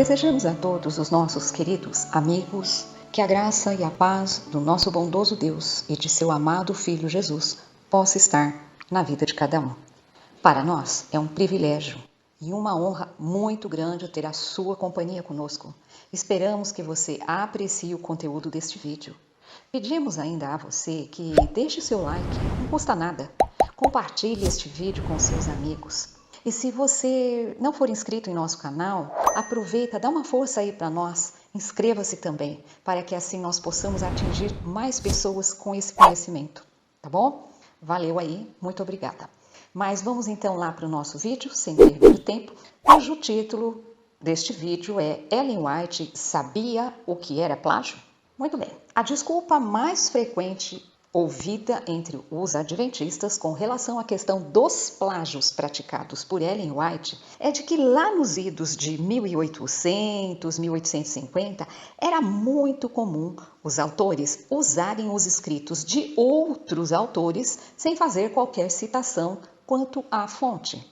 Desejamos a todos os nossos queridos amigos que a graça e a paz do nosso bondoso Deus e de seu amado Filho Jesus possa estar na vida de cada um. Para nós é um privilégio e uma honra muito grande ter a sua companhia conosco. Esperamos que você aprecie o conteúdo deste vídeo. Pedimos ainda a você que deixe seu like, não custa nada. Compartilhe este vídeo com seus amigos. E se você não for inscrito em nosso canal, aproveita, dá uma força aí para nós, inscreva-se também, para que assim nós possamos atingir mais pessoas com esse conhecimento, tá bom? Valeu aí, muito obrigada. Mas vamos então lá para o nosso vídeo, sem perder tempo, cujo título deste vídeo é Ellen White sabia o que era plágio? Muito bem, a desculpa mais frequente ouvida entre os adventistas com relação à questão dos plágios praticados por Ellen White é de que lá nos idos de 1800, 1850, era muito comum os autores usarem os escritos de outros autores sem fazer qualquer citação quanto à fonte.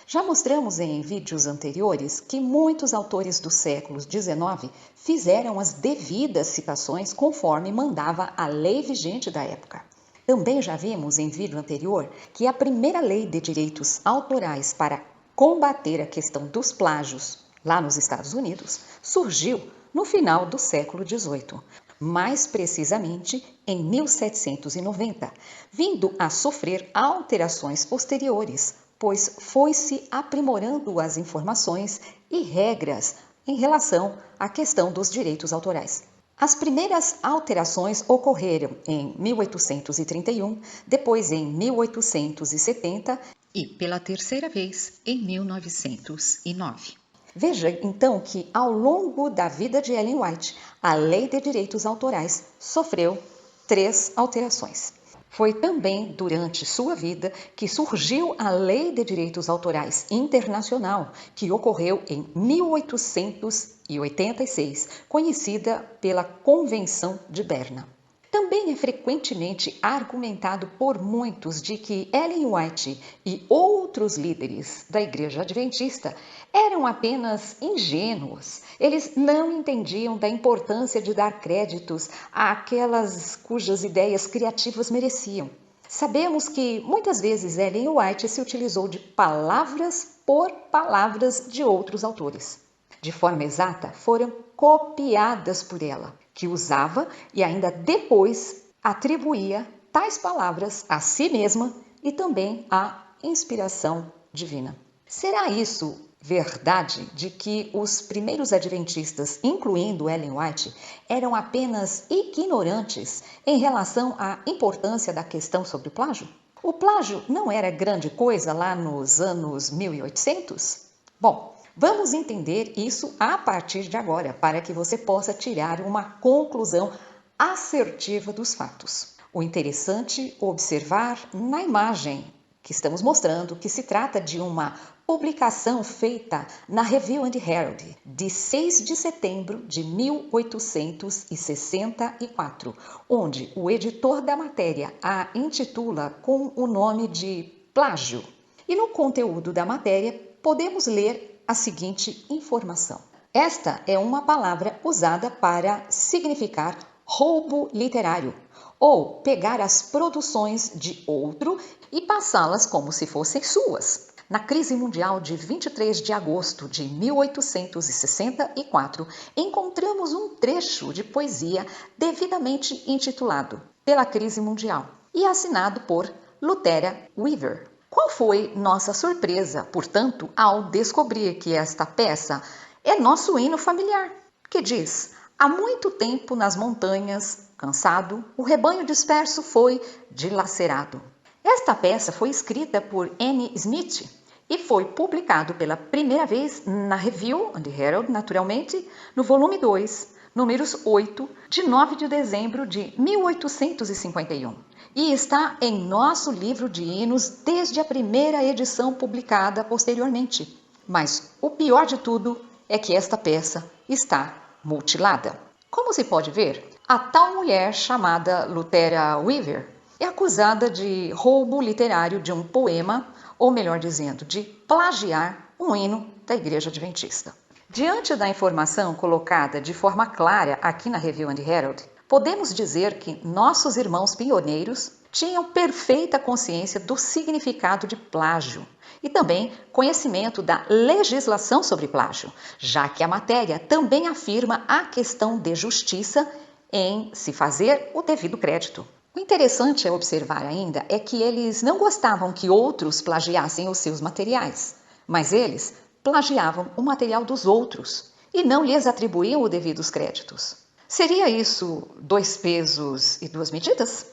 Já mostramos em vídeos anteriores que muitos autores do século XIX fizeram as devidas citações conforme mandava a lei vigente da época. Também já vimos em vídeo anterior que a primeira lei de direitos autorais para combater a questão dos plágios lá nos Estados Unidos surgiu no final do século XVIII, mais precisamente em 1790, vindo a sofrer alterações posteriores, pois foi-se aprimorando as informações e regras em relação à questão dos direitos autorais. As primeiras alterações ocorreram em 1831, depois em 1870 e, pela terceira vez, em 1909. Veja então que, ao longo da vida de Ellen White, a Lei de Direitos Autorais sofreu 3 alterações. Foi também durante sua vida que surgiu a Lei de Direitos Autorais Internacional, que ocorreu em 1886, conhecida pela Convenção de Berna. Também é frequentemente argumentado por muitos de que Ellen White e outros líderes da Igreja Adventista eram apenas ingênuos. Eles não entendiam da importância de dar créditos àquelas cujas ideias criativas mereciam. Sabemos que muitas vezes Ellen White se utilizou de palavras por palavras de outros autores. De forma exata, foram copiadas por ela, que usava e ainda depois atribuía tais palavras a si mesma e também à inspiração divina. Será isso verdade de que os primeiros adventistas, incluindo Ellen White, eram apenas ignorantes em relação à importância da questão sobre o plágio? O plágio não era grande coisa lá nos anos 1800? Bom, vamos entender isso a partir de agora, para que você possa tirar uma conclusão assertiva dos fatos. O interessante é observar na imagem que estamos mostrando que se trata de uma publicação feita na Review and Herald de 6 de setembro de 1864, onde o editor da matéria a intitula com o nome de Plágio. E no conteúdo da matéria podemos ler a seguinte informação. Esta é uma palavra usada para significar roubo literário, ou pegar as produções de outro e passá-las como se fossem suas. Na crise mundial de 23 de agosto de 1864, encontramos um trecho de poesia devidamente intitulado Pela Crise Mundial e assinado por Lutera Weaver. Qual foi nossa surpresa, portanto, ao descobrir que esta peça é nosso hino familiar, que diz: há muito tempo nas montanhas, cansado, o rebanho disperso foi dilacerado. Esta peça foi escrita por Anne Smith e foi publicado pela primeira vez na Review and Herald, naturalmente, no volume 2, números 8, de 9 de dezembro de 1851. E está em nosso livro de hinos desde a primeira edição publicada posteriormente. Mas o pior de tudo é que esta peça está mutilada. Como se pode ver, a tal mulher chamada Lutera Weaver é acusada de roubo literário de um poema, ou melhor dizendo, de plagiar um hino da Igreja Adventista. Diante da informação colocada de forma clara aqui na Review and Herald, podemos dizer que nossos irmãos pioneiros tinham perfeita consciência do significado de plágio e também conhecimento da legislação sobre plágio, já que a matéria também afirma a questão de justiça em se fazer o devido crédito. O interessante a observar ainda é que eles não gostavam que outros plagiassem os seus materiais, mas eles plagiavam o material dos outros e não lhes atribuíam os devidos créditos. Seria isso 2 pesos e 2 medidas?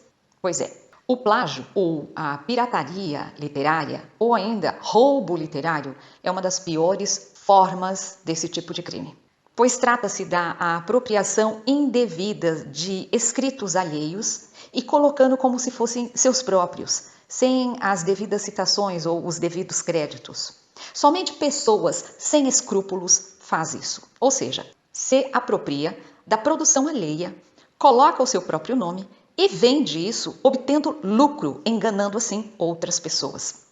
Pois é. O plágio ou a pirataria literária ou ainda roubo literário é uma das piores formas desse tipo de crime, pois trata-se da apropriação indevida de escritos alheios e colocando como se fossem seus próprios, sem as devidas citações ou os devidos créditos. Somente pessoas sem escrúpulos fazem isso, ou seja, se apropria da produção alheia, coloca o seu próprio nome e vende isso, obtendo lucro, enganando assim outras pessoas.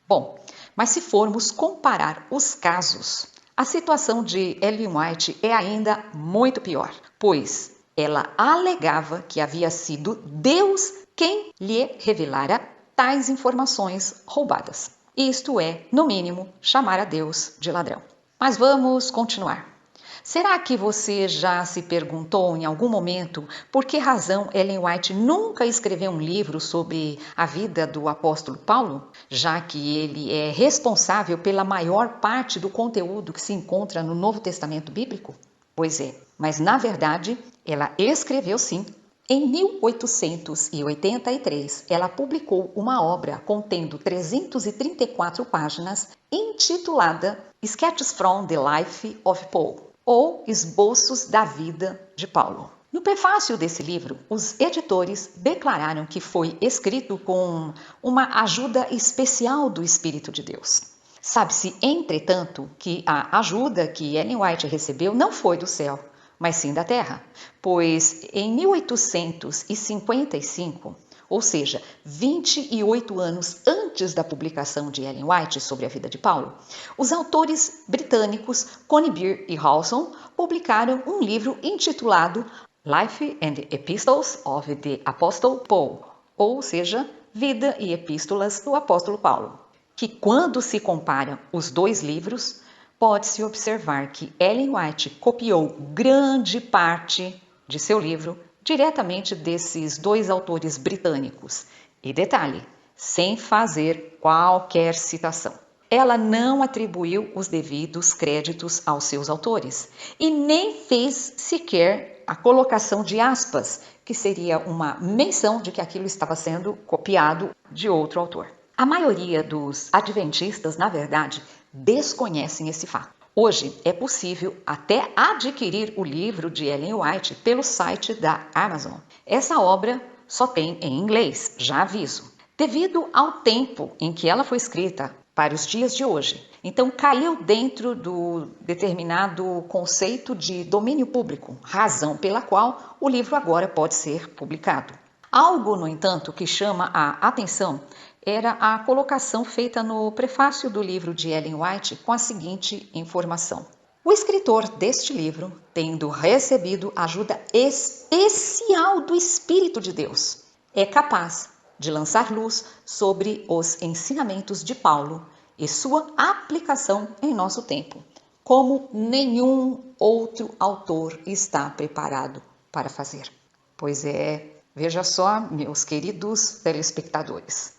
Bom, mas se formos comparar os casos, a situação de Ellen White é ainda muito pior, pois ela alegava que havia sido Deus quem lhe revelara tais informações roubadas. Isto é, no mínimo, chamar a Deus de ladrão. Mas vamos continuar. Será que você já se perguntou em algum momento por que razão Ellen White nunca escreveu um livro sobre a vida do apóstolo Paulo, já que ele é responsável pela maior parte do conteúdo que se encontra no Novo Testamento bíblico? Pois é, mas na verdade ela escreveu sim. Em 1883, ela publicou uma obra contendo 334 páginas intitulada Sketches from the Life of Paul, ou Esboços da Vida de Paulo. No prefácio desse livro, os editores declararam que foi escrito com uma ajuda especial do Espírito de Deus. Sabe-se, entretanto, que a ajuda que Ellen White recebeu não foi do céu, mas sim da terra, pois em 1855, ou seja, 28 anos antes da publicação de Ellen White sobre a vida de Paulo, os autores britânicos Conybeare e Howson publicaram um livro intitulado Life and Epistles of the Apostle Paul, ou seja, Vida e Epístolas do Apóstolo Paulo, que quando se comparam os dois livros, pode-se observar que Ellen White copiou grande parte de seu livro diretamente desses dois autores britânicos. E detalhe, sem fazer qualquer citação. Ela não atribuiu os devidos créditos aos seus autores e nem fez sequer a colocação de aspas, que seria uma menção de que aquilo estava sendo copiado de outro autor. A maioria dos adventistas, na verdade, desconhecem esse fato. Hoje é possível até adquirir o livro de Ellen White pelo site da Amazon. Essa obra só tem em inglês, já aviso. Devido ao tempo em que ela foi escrita para os dias de hoje, então caiu dentro do determinado conceito de domínio público, razão pela qual o livro agora pode ser publicado. Algo, no entanto, que chama a atenção era a colocação feita no prefácio do livro de Ellen White com a seguinte informação. O escritor deste livro, tendo recebido ajuda especial do Espírito de Deus, é capaz de lançar luz sobre os ensinamentos de Paulo e sua aplicação em nosso tempo, como nenhum outro autor está preparado para fazer. Pois é, veja só, meus queridos telespectadores.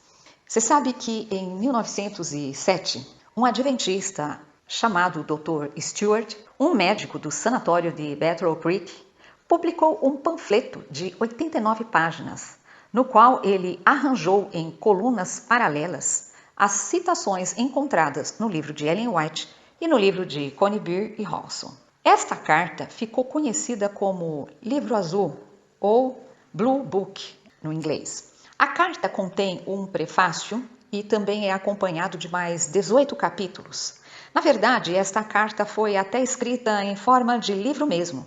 Você sabe que em 1907, um adventista chamado Dr. Stewart, um médico do sanatório de Battle Creek, publicou um panfleto de 89 páginas, no qual ele arranjou em colunas paralelas as citações encontradas no livro de Ellen White e no livro de Conybeare e Howson. Esta carta ficou conhecida como Livro Azul ou Blue Book no inglês. A carta contém um prefácio e também é acompanhado de mais 18 capítulos. Na verdade, esta carta foi até escrita em forma de livro mesmo,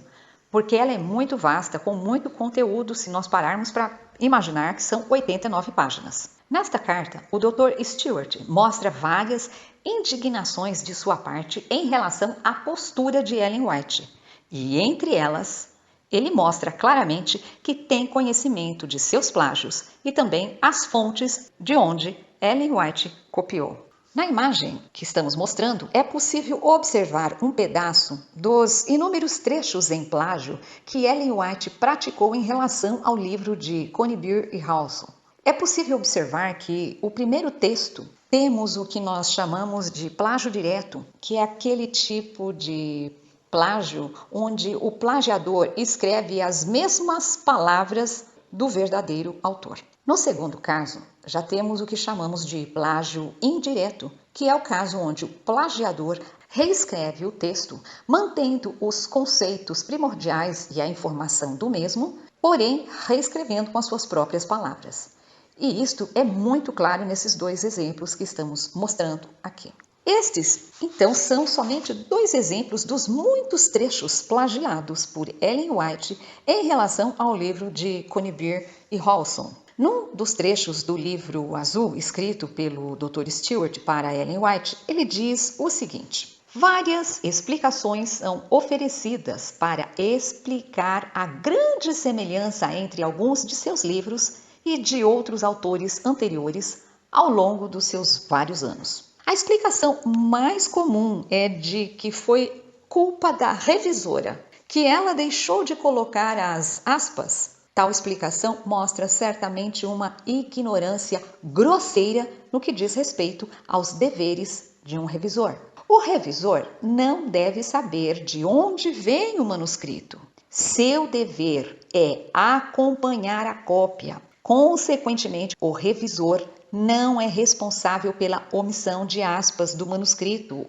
porque ela é muito vasta, com muito conteúdo, se nós pararmos para imaginar que são 89 páginas. Nesta carta, o Dr. Stewart mostra várias indignações de sua parte em relação à postura de Ellen White, e entre elas, ele mostra claramente que tem conhecimento de seus plágios e também as fontes de onde Ellen White copiou. Na imagem que estamos mostrando, é possível observar um pedaço dos inúmeros trechos em plágio que Ellen White praticou em relação ao livro de Conybeare e Howson. É possível observar que o primeiro texto temos o que nós chamamos de plágio direto, que é aquele tipo de plágio onde o plagiador escreve as mesmas palavras do verdadeiro autor. No segundo caso, já temos o que chamamos de plágio indireto, que é o caso onde o plagiador reescreve o texto, mantendo os conceitos primordiais e a informação do mesmo, porém reescrevendo com as suas próprias palavras. E isto é muito claro nesses dois exemplos que estamos mostrando aqui. Estes, então, são somente dois exemplos dos muitos trechos plagiados por Ellen White em relação ao livro de Conybeare e Howson. Num dos trechos do livro azul escrito pelo Dr. Stewart para Ellen White, ele diz o seguinte: várias explicações são oferecidas para explicar a grande semelhança entre alguns de seus livros e de outros autores anteriores ao longo dos seus vários anos. A explicação mais comum é de que foi culpa da revisora, que ela deixou de colocar as aspas. Tal explicação mostra certamente uma ignorância grosseira no que diz respeito aos deveres de um revisor. O revisor não deve saber de onde vem o manuscrito. Seu dever é acompanhar a cópia. Consequentemente, o revisor não é responsável pela omissão de aspas do manuscrito,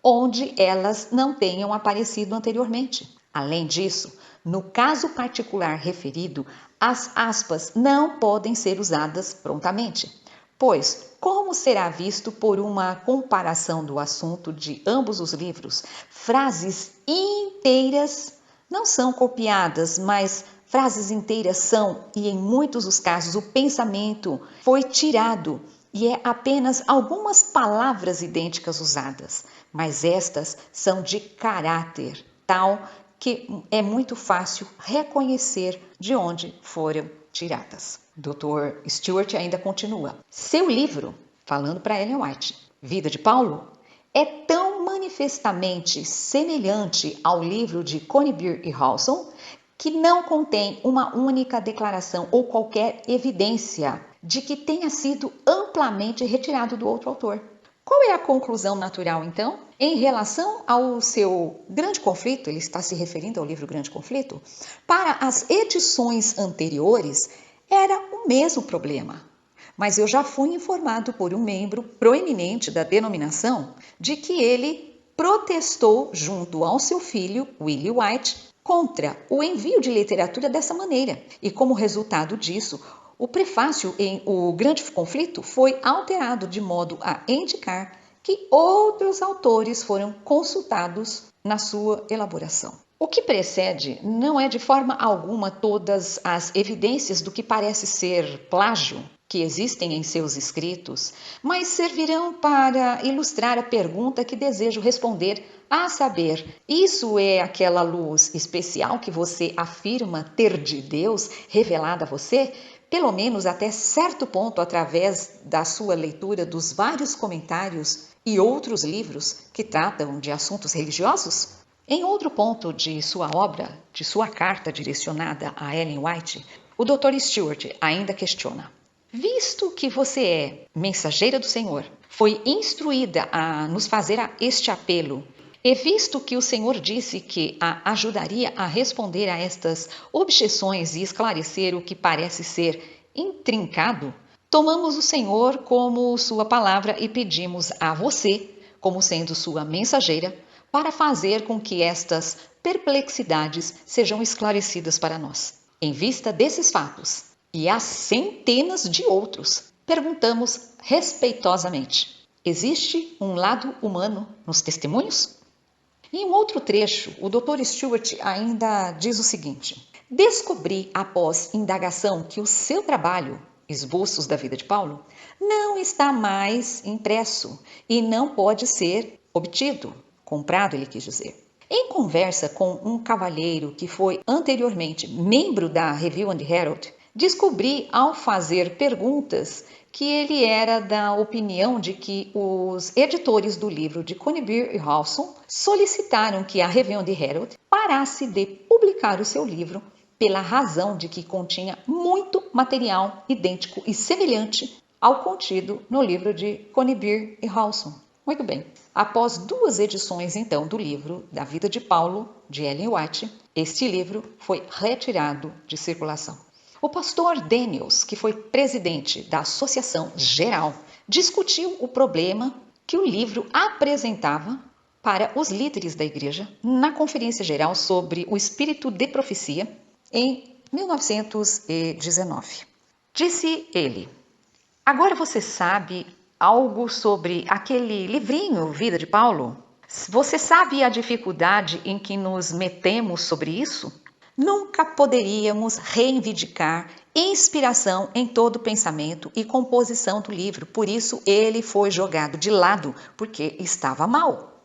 onde elas não tenham aparecido anteriormente. Além disso, no caso particular referido, as aspas não podem ser usadas prontamente, pois, como será visto por uma comparação do assunto de ambos os livros, frases inteiras não são copiadas, mas frases inteiras são, e em muitos dos casos o pensamento foi tirado e é apenas algumas palavras idênticas usadas, mas estas são de caráter tal que é muito fácil reconhecer de onde foram tiradas. Dr. Stewart ainda continua. Seu livro, falando para Ellen White, Vida de Paulo, é tão manifestamente semelhante ao livro de Conybeare e Howson que não contém uma única declaração ou qualquer evidência de que tenha sido amplamente retirado do outro autor. Qual é a conclusão natural, então? Em relação ao seu grande conflito, ele está se referindo ao livro Grande Conflito, para as edições anteriores era o mesmo problema. Mas eu já fui informado por um membro proeminente da denominação de que ele protestou junto ao seu filho, Willie White, contra o envio de literatura dessa maneira. E como resultado disso, o prefácio em O Grande Conflito foi alterado de modo a indicar que outros autores foram consultados na sua elaboração. O que precede não é de forma alguma todas as evidências do que parece ser plágio que existem em seus escritos, mas servirão para ilustrar a pergunta que desejo responder, a saber, isso é aquela luz especial que você afirma ter de Deus revelada a você? Pelo menos até certo ponto, através da sua leitura dos vários comentários e outros livros que tratam de assuntos religiosos? Em outro ponto de sua obra, de sua carta direcionada a Ellen White, o Dr. Stewart ainda questiona: visto que você é mensageira do Senhor, foi instruída a nos fazer este apelo, e visto que o Senhor disse que a ajudaria a responder a estas objeções e esclarecer o que parece ser intrincado, tomamos o Senhor como sua palavra e pedimos a você, como sendo sua mensageira, para fazer com que estas perplexidades sejam esclarecidas para nós. Em vista desses fatos, e há centenas de outros, perguntamos respeitosamente: existe um lado humano nos testemunhos? Em um outro trecho, o Dr. Stewart ainda diz o seguinte: descobri após indagação que o seu trabalho, Esboços da Vida de Paulo, não está mais impresso e não pode ser obtido, comprado, ele quis dizer. Em conversa com um cavalheiro que foi anteriormente membro da Review and Herald, descobri ao fazer perguntas que ele era da opinião de que os editores do livro de Conybeare e Howson solicitaram que a Review and Herald parasse de publicar o seu livro pela razão de que continha muito material idêntico e semelhante ao contido no livro de Conybeare e Howson. Muito bem. Após 2 edições, então, do livro Da Vida de Paulo, de Ellen White, este livro foi retirado de circulação. O pastor Daniels, que foi presidente da Associação Geral, discutiu o problema que o livro apresentava para os líderes da igreja na Conferência Geral sobre o Espírito de Profecia em 1919. Disse ele: agora você sabe algo sobre aquele livrinho Vida de Paulo? Você sabe a dificuldade em que nos metemos sobre isso? Nunca poderíamos reivindicar inspiração em todo pensamento e composição do livro, por isso ele foi jogado de lado, porque estava mal.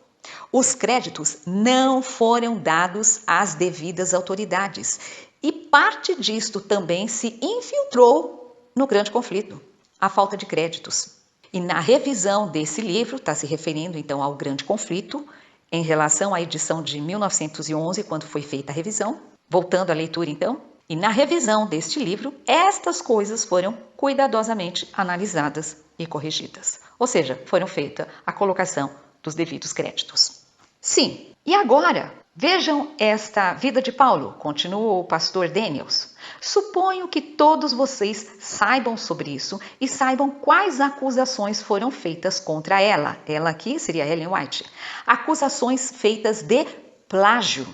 Os créditos não foram dados às devidas autoridades e parte disto também se infiltrou no grande conflito, a falta de créditos. E na revisão desse livro, está se referindo então ao grande conflito, em relação à edição de 1911, quando foi feita a revisão, voltando à leitura então, e na revisão deste livro, estas coisas foram cuidadosamente analisadas e corrigidas. Ou seja, foram feita a colocação dos devidos créditos. Sim, e agora, vejam esta Vida de Paulo, continuou o pastor Daniels. Suponho que todos vocês saibam sobre isso e saibam quais acusações foram feitas contra ela. Ela aqui seria Ellen White. Acusações feitas de plágio,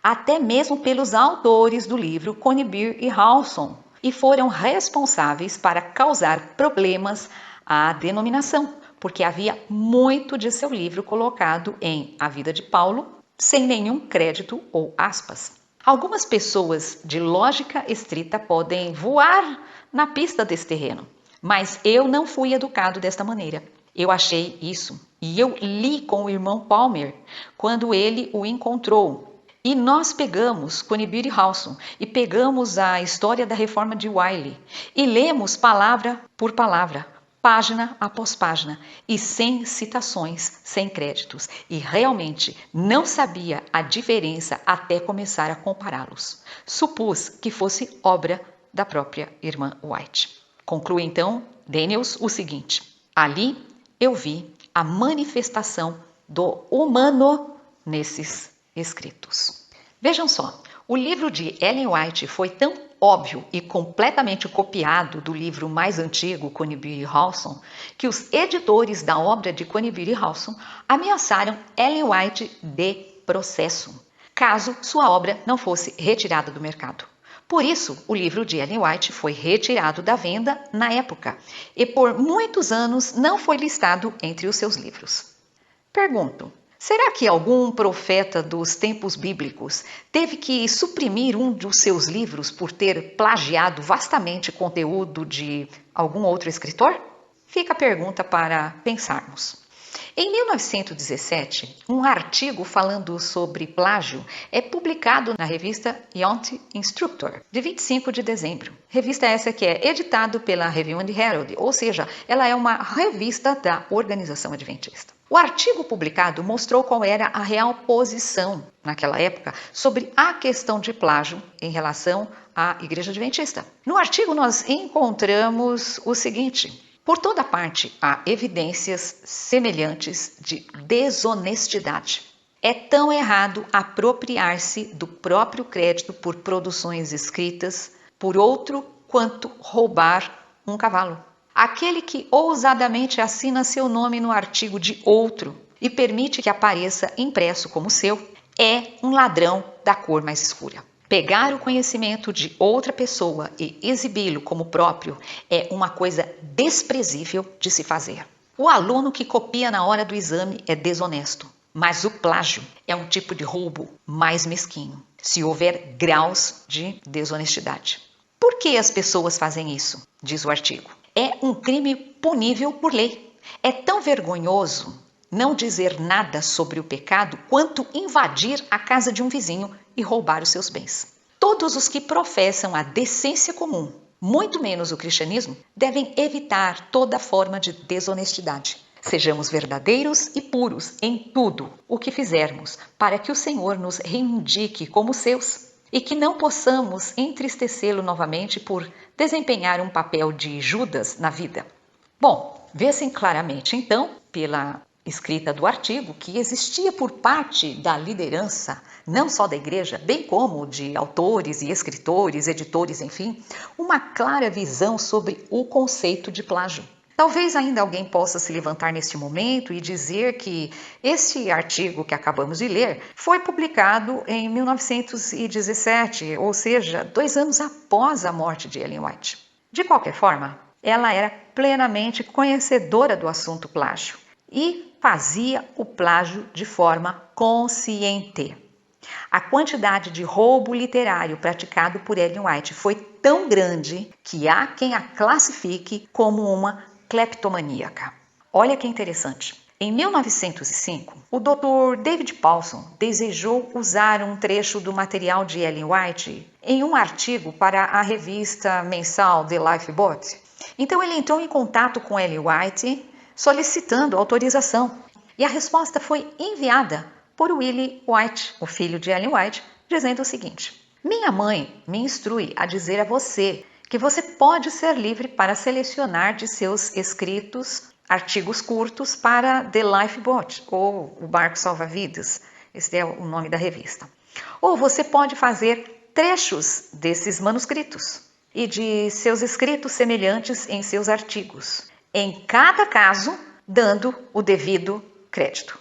até mesmo pelos autores do livro Conybeare e Howson, e foram responsáveis para causar problemas à denominação, porque havia muito de seu livro colocado em A Vida de Paulo, sem nenhum crédito ou aspas. Algumas pessoas de lógica estrita podem voar na pista desse terreno, mas eu não fui educado desta maneira. Eu achei isso e eu li com o irmão Palmer quando ele o encontrou. E nós pegamos Conybeare e Howson e pegamos a história da reforma de Wiley e lemos palavra por palavra, página após página, e sem citações, sem créditos, e realmente não sabia a diferença até começar a compará-los. Supus que fosse obra da própria irmã White. Conclui então Daniels o seguinte: ali eu vi a manifestação do humano nesses escritos. Vejam só, o livro de Ellen White foi tão óbvio e completamente copiado do livro mais antigo, Conybeare e Howson, que os editores da obra de Conybeare e Howson ameaçaram Ellen White de processo, caso sua obra não fosse retirada do mercado. Por isso, o livro de Ellen White foi retirado da venda na época e por muitos anos não foi listado entre os seus livros. Pergunto: será que algum profeta dos tempos bíblicos teve que suprimir um dos seus livros por ter plagiado vastamente conteúdo de algum outro escritor? Fica a pergunta para pensarmos. Em 1917, um artigo falando sobre plágio é publicado na revista Youth Instructor, de 25 de dezembro. Revista essa que é editada pela Review and Herald, ou seja, ela é uma revista da Organização Adventista. O artigo publicado mostrou qual era a real posição, naquela época, sobre a questão de plágio em relação à Igreja Adventista. No artigo nós encontramos o seguinte: por toda parte há evidências semelhantes de desonestidade. É tão errado apropriar-se do próprio crédito por produções escritas por outro quanto roubar um cavalo. Aquele que ousadamente assina seu nome no artigo de outro e permite que apareça impresso como seu é um ladrão da cor mais escura. Pegar o conhecimento de outra pessoa e exibi-lo como próprio é uma coisa desprezível de se fazer. O aluno que copia na hora do exame é desonesto, mas o plágio é um tipo de roubo mais mesquinho, se houver graus de desonestidade. Por que as pessoas fazem isso? Diz o artigo. É um crime punível por lei. É tão vergonhoso não dizer nada sobre o pecado quanto invadir a casa de um vizinho e roubar os seus bens. Todos os que professam a decência comum, muito menos o cristianismo, devem evitar toda forma de desonestidade. Sejamos verdadeiros e puros em tudo o que fizermos, para que o Senhor nos reivindique como seus e que não possamos entristecê-lo novamente por desempenhar um papel de Judas na vida. Bom, vê-se claramente, então, pela escrita do artigo, que existia por parte da liderança, não só da igreja, bem como de autores e escritores, editores, enfim, uma clara visão sobre o conceito de plágio. Talvez ainda alguém possa se levantar neste momento e dizer que este artigo que acabamos de ler foi publicado em 1917, ou seja, 2 anos após a morte de Ellen White. De qualquer forma, ela era plenamente conhecedora do assunto plágio e fazia o plágio de forma consciente. A quantidade de roubo literário praticado por Ellen White foi tão grande que há quem a classifique como uma cleptomaníaca. Olha que interessante. Em 1905, o Dr. David Paulson desejou usar um trecho do material de Ellen White em um artigo para a revista mensal The Lifeboat. Então ele entrou em contato com Ellen White solicitando autorização e a resposta foi enviada por Willie White, o filho de Ellen White, dizendo o seguinte: minha mãe me instrui a dizer a você que você pode ser livre para selecionar de seus escritos artigos curtos para The Lifeboat, ou o Barco Salva-Vidas, esse é o nome da revista. Ou você pode fazer trechos desses manuscritos e de seus escritos semelhantes em seus artigos, em cada caso dando o devido crédito.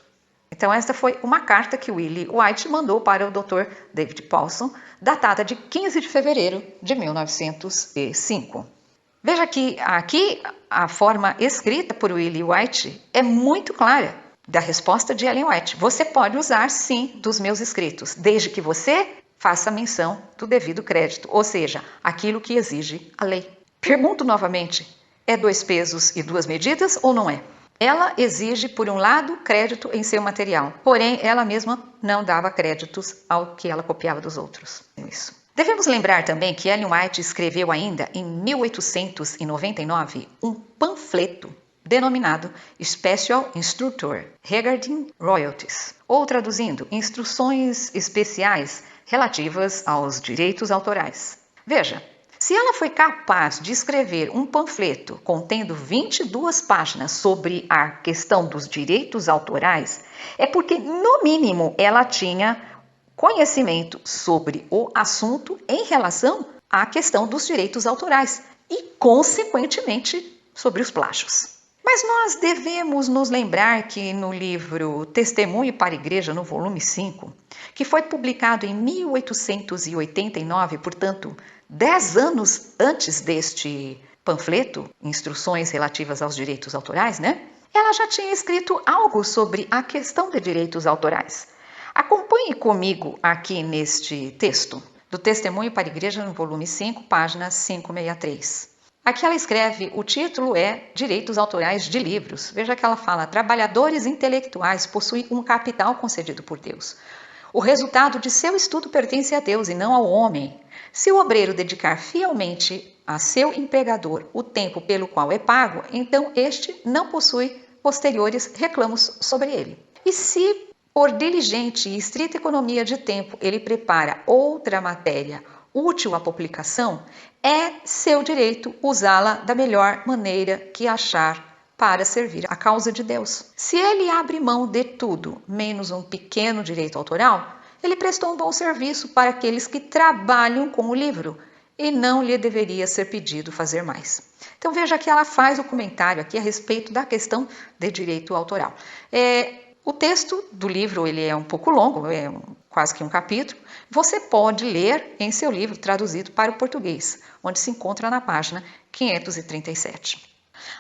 Então esta foi uma carta que Willie White mandou para o Dr. David Paulson, datada de 15 de fevereiro de 1905. Veja que aqui a forma escrita por Willie White é muito clara da resposta de Ellen White. Você pode usar sim dos meus escritos, desde que você faça menção do devido crédito, ou seja, aquilo que exige a lei. Pergunto novamente, é 2 pesos e 2 medidas ou não é? Ela exige, por um lado, crédito em seu material, porém ela mesma não dava créditos ao que ela copiava dos outros. Isso. Devemos lembrar também que Ellen White escreveu ainda em 1899 um panfleto denominado Special Instructor Regarding Royalties, ou traduzindo, instruções especiais relativas aos direitos autorais. Veja, se ela foi capaz de escrever um panfleto contendo 22 páginas sobre a questão dos direitos autorais, é porque, no mínimo, ela tinha conhecimento sobre o assunto em relação à questão dos direitos autorais e, consequentemente, sobre os plágios. Mas nós devemos nos lembrar que no livro Testemunho para a Igreja, no volume 5, que foi publicado em 1889, portanto, 10 anos antes deste panfleto, Instruções Relativas aos Direitos Autorais, ela já tinha escrito algo sobre a questão de direitos autorais. Acompanhe comigo aqui neste texto, do Testemunho para a Igreja, no volume 5, página 563. Aqui ela escreve, o título é Direitos Autorais de Livros. Veja que ela fala, trabalhadores intelectuais possuem um capital concedido por Deus. O resultado de seu estudo pertence a Deus e não ao homem. Se o obreiro dedicar fielmente a seu empregador o tempo pelo qual é pago, então este não possui posteriores reclamos sobre ele. E se, por diligente e estrita economia de tempo, ele prepara outra matéria útil à publicação, é seu direito usá-la da melhor maneira que achar para servir a causa de Deus. Se ele abre mão de tudo, menos um pequeno direito autoral, ele prestou um bom serviço para aqueles que trabalham com o livro e não lhe deveria ser pedido fazer mais. Então veja que ela faz o comentário aqui a respeito da questão de direito autoral. O texto do livro ele é um pouco longo, é quase que um capítulo. Você pode ler em seu livro traduzido para o português, onde se encontra na página 537.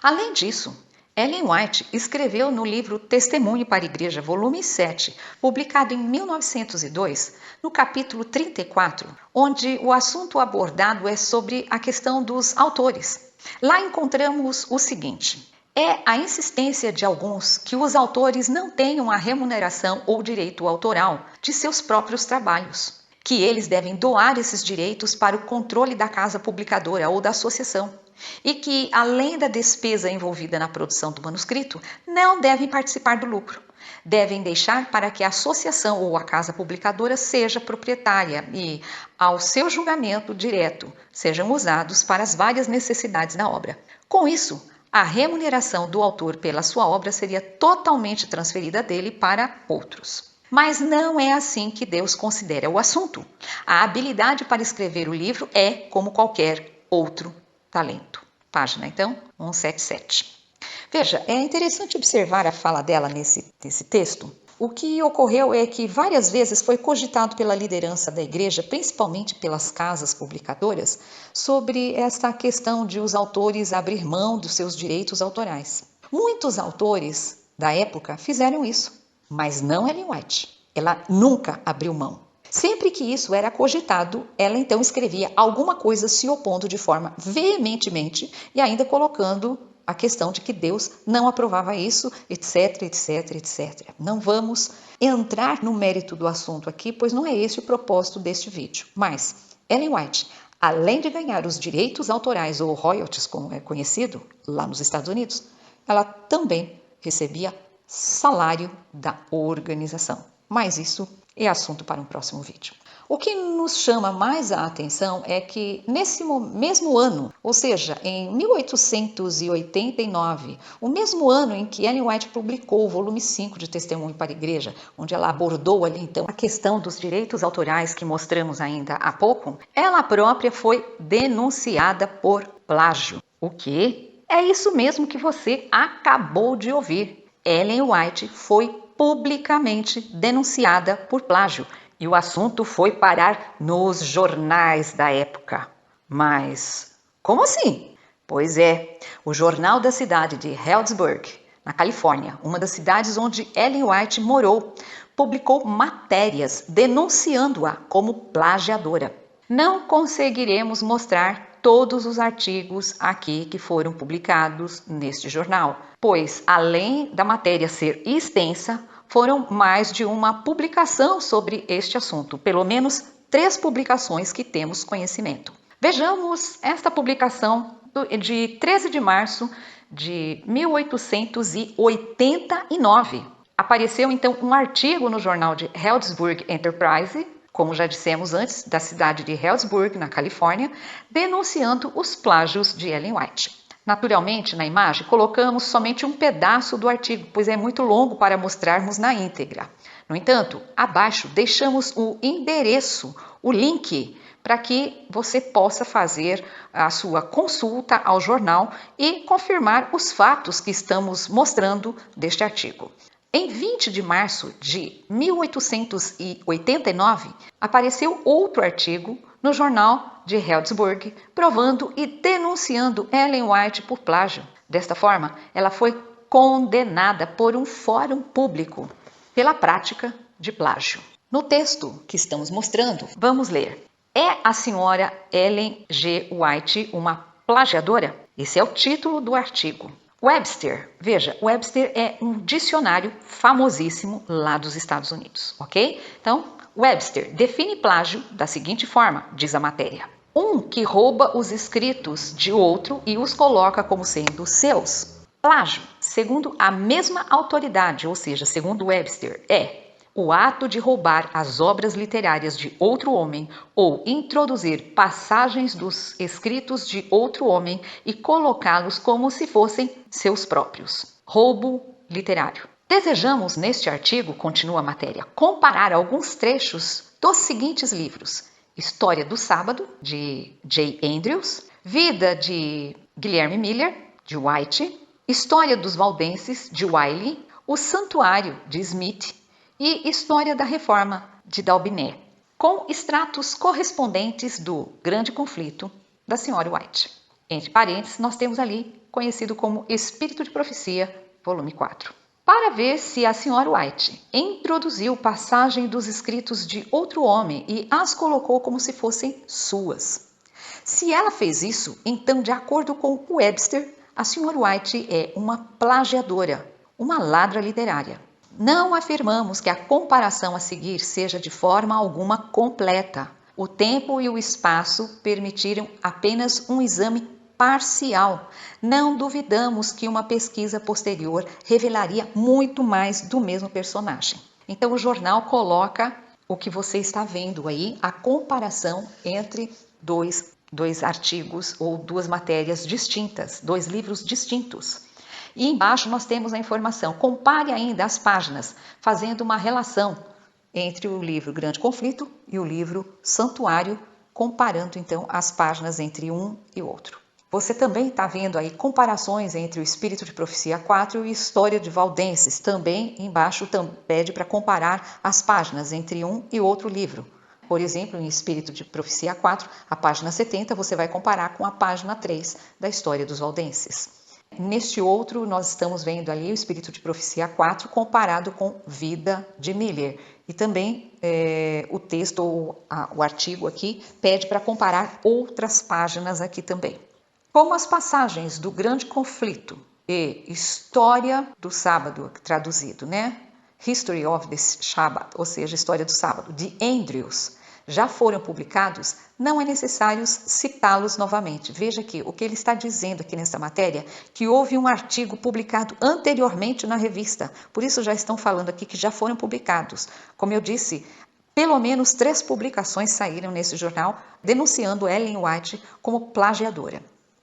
Além disso, Ellen White escreveu no livro Testemunho para a Igreja, volume 7, publicado em 1902, no capítulo 34, onde o assunto abordado é sobre a questão dos autores. Lá encontramos o seguinte: é a insistência de alguns que os autores não tenham a remuneração ou direito autoral de seus próprios trabalhos, que eles devem doar esses direitos para o controle da casa publicadora ou da associação, e que, além da despesa envolvida na produção do manuscrito, não devem participar do lucro. Devem deixar para que a associação ou a casa publicadora seja proprietária e, ao seu julgamento direto, sejam usados para as várias necessidades da obra. Com isso, a remuneração do autor pela sua obra seria totalmente transferida dele para outros. Mas não é assim que Deus considera o assunto. A habilidade para escrever o livro é como qualquer outro talento. Página, então, 177. Veja, é interessante observar a fala dela nesse texto. O que ocorreu é que várias vezes foi cogitado pela liderança da igreja, principalmente pelas casas publicadoras, sobre esta questão de os autores abrir mão dos seus direitos autorais. Muitos autores da época fizeram isso, mas não Ellen White. Ela nunca abriu mão. Sempre que isso era cogitado, ela então escrevia alguma coisa se opondo de forma veementemente e ainda colocando a questão de que Deus não aprovava isso, etc, etc, etc. Não vamos entrar no mérito do assunto aqui, pois não é esse o propósito deste vídeo. Mas Ellen White, além de ganhar os direitos autorais ou royalties, como é conhecido lá nos Estados Unidos, ela também recebia salário da organização. Mas isso é assunto para um próximo vídeo. O que nos chama mais a atenção é que nesse mesmo ano, ou seja, em 1889, o mesmo ano em que Ellen White publicou o volume 5 de Testemunho para a Igreja, onde ela abordou ali então a questão dos direitos autorais que mostramos ainda há pouco, ela própria foi denunciada por plágio. O quê? É isso mesmo que você acabou de ouvir. Ellen White foi publicamente denunciada por plágio e o assunto foi parar nos jornais da época. Mas como assim? Pois é, o jornal da cidade de Healdsburg, na Califórnia, uma das cidades onde Ellen White morou, publicou matérias denunciando-a como plagiadora. Não conseguiremos mostrar todos os artigos aqui que foram publicados neste jornal, pois além da matéria ser extensa, foram mais de uma publicação sobre este assunto, pelo menos 3 publicações que temos conhecimento. Vejamos esta publicação de 13 de março de 1889. Apareceu então um artigo no jornal de Healdsburg Enterprise, como já dissemos antes, da cidade de Healdsburg, na Califórnia, denunciando os plágios de Ellen White. Naturalmente, na imagem, colocamos somente um pedaço do artigo, pois é muito longo para mostrarmos na íntegra. No entanto, abaixo deixamos o endereço, o link, para que você possa fazer a sua consulta ao jornal e confirmar os fatos que estamos mostrando deste artigo. Em 20 de março de 1889, apareceu outro artigo no jornal de Healdsburg, provando e denunciando Ellen White por plágio. Desta forma, ela foi condenada por um fórum público pela prática de plágio. No texto que estamos mostrando, vamos ler: é a senhora Ellen G. White uma plagiadora? Esse é o título do artigo. Webster, veja, Webster é um dicionário famosíssimo lá dos Estados Unidos, ok? Então, Webster define plágio da seguinte forma, diz a matéria: um que rouba os escritos de outro e os coloca como sendo seus. Plágio, segundo a mesma autoridade, ou seja, segundo Webster, é o ato de roubar as obras literárias de outro homem ou introduzir passagens dos escritos de outro homem e colocá-los como se fossem seus próprios. Roubo literário. Desejamos, neste artigo, continua a matéria, comparar alguns trechos dos seguintes livros: História do Sábado, de J. Andrews, Vida de Guilherme Miller, de White, História dos Valdenses, de Wiley, O Santuário, de Smith, e História da Reforma, de D'Aubigné, com extratos correspondentes do Grande Conflito, da Sra. White. Entre parênteses, nós temos ali, conhecido como Espírito de Profecia, volume 4. Para ver se a Sra. White introduziu passagem dos escritos de outro homem e as colocou como se fossem suas. Se ela fez isso, então, de acordo com Webster, a Sra. White é uma plagiadora, uma ladra literária. Não afirmamos que a comparação a seguir seja de forma alguma completa. O tempo e o espaço permitiram apenas um exame parcial. Não duvidamos que uma pesquisa posterior revelaria muito mais do mesmo personagem. Então o jornal coloca o que você está vendo aí, a comparação entre dois artigos ou duas matérias distintas, dois livros distintos. E embaixo nós temos a informação, compare ainda as páginas, fazendo uma relação entre o livro Grande Conflito e o livro Santuário, comparando então as páginas entre um e outro. Você também está vendo aí comparações entre o Espírito de Profecia 4 e História de Valdenses. Também embaixo pede para comparar as páginas entre um e outro livro. Por exemplo, em Espírito de Profecia 4, a página 70 você vai comparar com a página 3 da História dos Valdenses. Neste outro, nós estamos vendo ali o Espírito de Profecia 4 comparado com Vida de Miller. E também o texto ou o artigo aqui pede para comparar outras páginas aqui também. Como as passagens do Grande Conflito e História do Sábado, traduzido, né? History of the Sabbath, ou seja, História do Sábado, de Andrews, já foram publicados, não é necessário citá-los novamente. Veja aqui, o que ele está dizendo aqui nessa matéria, que houve um artigo publicado anteriormente na revista, por isso já estão falando aqui que já foram publicados. Como eu disse, pelo menos 3 publicações saíram nesse jornal, denunciando Ellen White como plagiadora.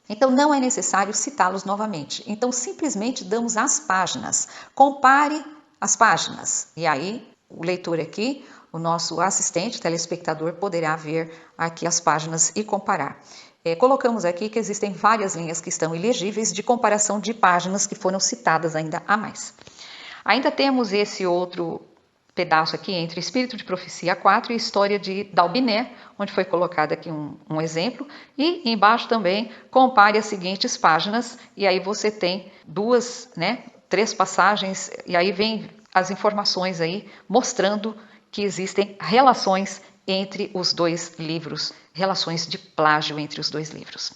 Então não é necessário citá-los novamente. Então simplesmente damos as páginas. Compare as páginas. E aí o leitor aqui, o nosso assistente, telespectador, poderá ver aqui as páginas e comparar. Colocamos aqui que existem várias linhas que estão ilegíveis de comparação de páginas que foram citadas ainda a mais. Ainda temos esse outro pedaço aqui entre Espírito de Profecia 4 e História de Dalbiné, onde foi colocado aqui um exemplo, e embaixo também compare as seguintes páginas, e aí você tem 3 passagens, e aí vem as informações aí mostrando que existem relações entre os dois livros, relações de plágio entre os dois livros.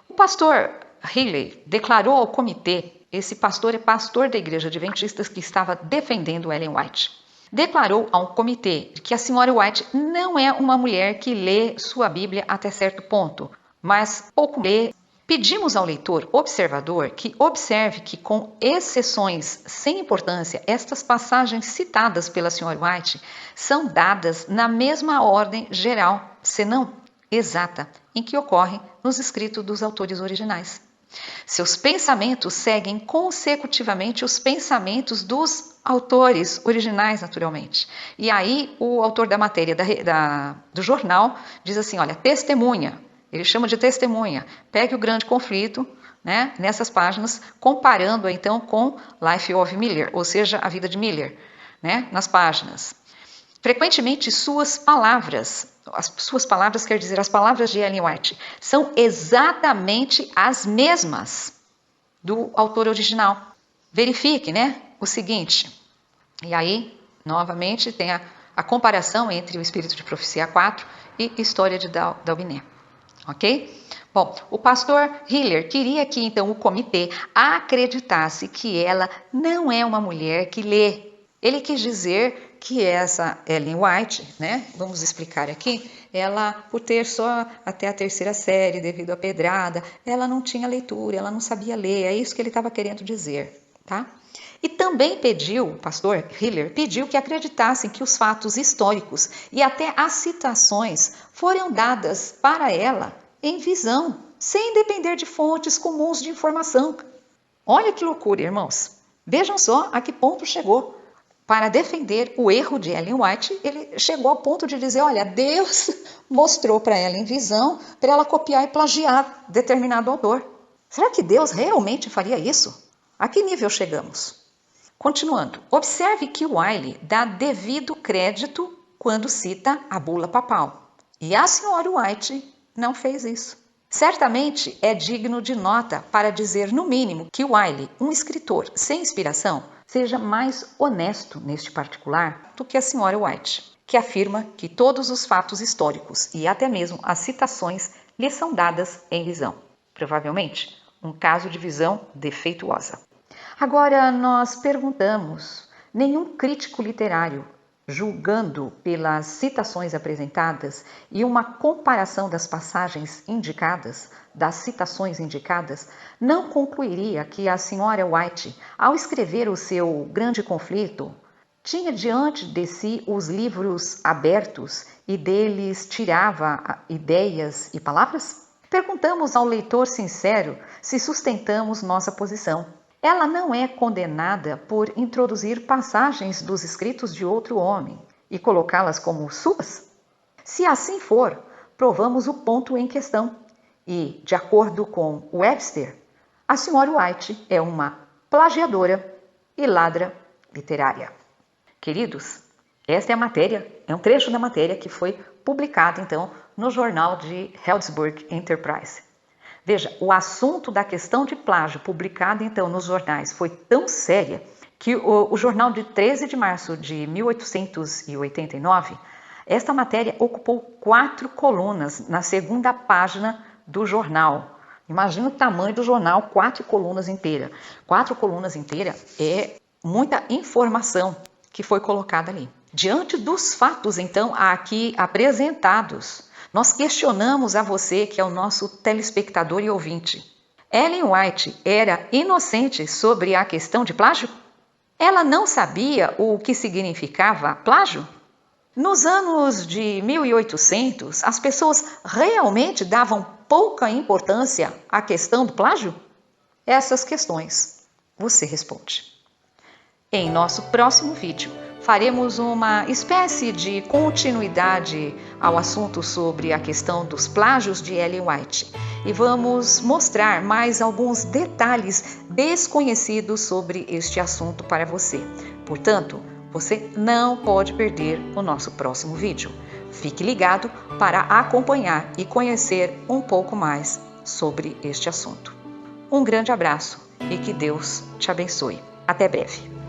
O pastor Healy declarou ao comitê, esse pastor é pastor da Igreja Adventista que estava defendendo Ellen White, declarou ao comitê que a Sra. White não é uma mulher que lê sua Bíblia até certo ponto, mas pouco lê. Pedimos ao leitor observador que observe que, com exceções sem importância, estas passagens citadas pela Sra. White são dadas na mesma ordem geral, senão exata, em que ocorrem nos escritos dos autores originais. Seus pensamentos seguem consecutivamente os pensamentos dos autores originais, naturalmente. E aí o autor da matéria do jornal diz assim, olha, testemunha, ele chama de testemunha, pegue o Grande Conflito, né, nessas páginas, comparando então com Life of Miller, ou seja, a vida de Miller, né, nas páginas. Frequentemente suas palavras quer dizer as palavras de Ellen White, são exatamente as mesmas do autor original. Verifique, né, o seguinte, e aí, novamente, tem a comparação entre o Espírito de Profecia 4 e História de Dalbiné, ok? Bom, o pastor Hiller queria que então o comitê acreditasse que ela não é uma mulher que lê. Ele quis dizer que essa Ellen White, né, vamos explicar aqui, ela, por ter só até a 3ª série, devido à pedrada, ela não tinha leitura, ela não sabia ler, é isso que ele estava querendo dizer, tá? E também pediu, o pastor Hiller pediu que acreditassem que os fatos históricos e até as citações foram dadas para ela em visão, sem depender de fontes comuns de informação. Olha que loucura, irmãos. Vejam só a que ponto chegou. Para defender o erro de Ellen White, ele chegou ao ponto de dizer, olha, Deus mostrou para ela em visão para ela copiar e plagiar determinado autor. Será que Deus realmente faria isso? A que nível chegamos? Continuando, observe que Wiley dá devido crédito quando cita a bula papal. E a Sra. White não fez isso. Certamente é digno de nota para dizer, no mínimo, que Wiley, um escritor sem inspiração, seja mais honesto neste particular do que a senhora White, que afirma que todos os fatos históricos e até mesmo as citações lhe são dadas em visão. Provavelmente, um caso de visão defeituosa. Agora nós perguntamos, nenhum crítico literário, julgando pelas citações apresentadas e uma comparação das passagens indicadas, das citações indicadas, não concluiria que a senhora White, ao escrever o seu grande conflito, tinha diante de si os livros abertos e deles tirava ideias e palavras? Perguntamos ao leitor sincero se sustentamos nossa posição. Ela não é condenada por introduzir passagens dos escritos de outro homem e colocá-las como suas? Se assim for, provamos o ponto em questão e, de acordo com Webster, a senhora White é uma plagiadora e ladra literária. Queridos, esta é a matéria, é um trecho da matéria que foi publicado então no jornal de Helzburg Enterprise. Veja, o assunto da questão de plágio publicado então nos jornais foi tão séria que o jornal de 13 de março de 1889, esta matéria ocupou 4 colunas na segunda página do jornal. Imagina o tamanho do jornal, 4 colunas inteiras. 4 colunas inteiras é muita informação que foi colocada ali. Diante dos fatos então aqui apresentados, nós questionamos a você, que é o nosso telespectador e ouvinte. Ellen White era inocente sobre a questão de plágio? Ela não sabia o que significava plágio? Nos anos de 1800, as pessoas realmente davam pouca importância à questão do plágio? Essas questões você responde. Em nosso próximo vídeo, faremos uma espécie de continuidade ao assunto sobre a questão dos plágios de Ellen White e vamos mostrar mais alguns detalhes desconhecidos sobre este assunto para você. Portanto, você não pode perder o nosso próximo vídeo. Fique ligado para acompanhar e conhecer um pouco mais sobre este assunto. Um grande abraço e que Deus te abençoe. Até breve.